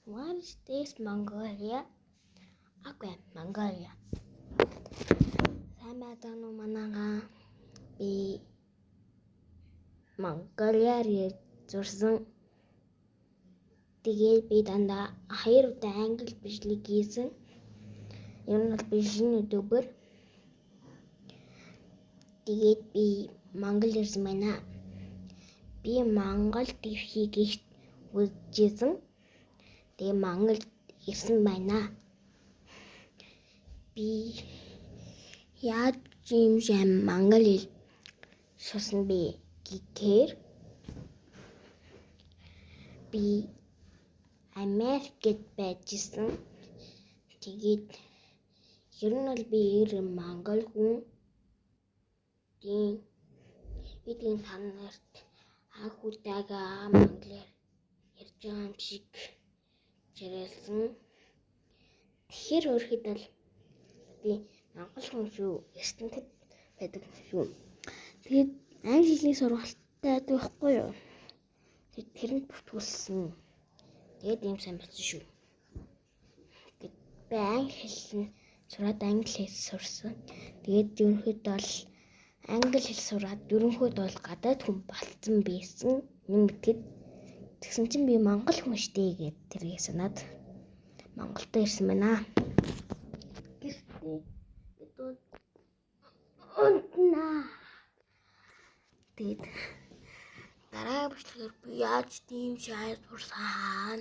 What is this, Mongolia? Okay, Mongolia. Сайн байна уу манайгаа? Би Монголиар зурсан. Тэгээд би дандаа 2 удаа англи бичлэг хийсэн. Ер нь бол би шинэ өдөр. Тэгээд би Монгол ирсэн байна. Би Монгол дэвхийг их үзчихсэн. Тэгээ Монголд ирсэн байна. Би яаж юм шам Монгол хэл сурсан бэ гэхээр би Америкт байжсэн. Тэгээд ер нь бол би Монгол хүн. Бидний танарт анх удаага монголоор ярьж байгаа юм шиг жирэлсэн. Тэгэхээр өөрөөхд бол би монгол хүн шүү. Эрдэнэтэд байдаг шүү. Тэгээд англи хэлний сургалтад байхгүй юу? Тэрэнд бүртгүүлсэн. Тэгээд ийм сайн болсон шүү. Би англи хэл сураад англи хэл сурсан. Тэгээд ерөнхийд бол англи хэл сураад ерөнхийд бол гадаад хүн болцсон байсан. Нэмэгдэхэд тэгсэн чинь би монгол хүн штэ гэд тэргээ санаад Монголд ирсэн байна. Тэгээд дараа бичлэгээр би яаж тийм шайд сурсан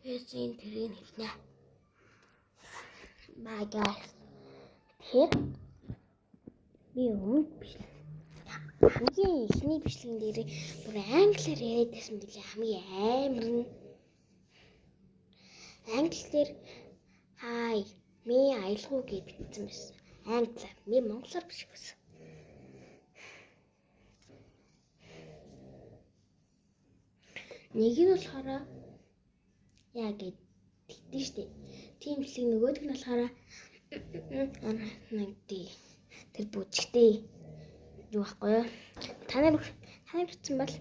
бэсийн тэрийг хэлнэ. Магаас тэгэхээр би өмнө бичлэг хамгийн ихний бичлэгэн дээр бүр англиар яриад байсан билээ. Хамгийн амар нь англиар хай ми аялгүй гэж бичсэн байсан. Англиар ми монголоор биш гэсэн. Нэг нь болохоор яа гэж тэгдэж штэ. Тийм бичлэг нөгөөд нь болохоор нэг тэр бүжигтэй юу байхгүй юу? Та нар бичсэн бол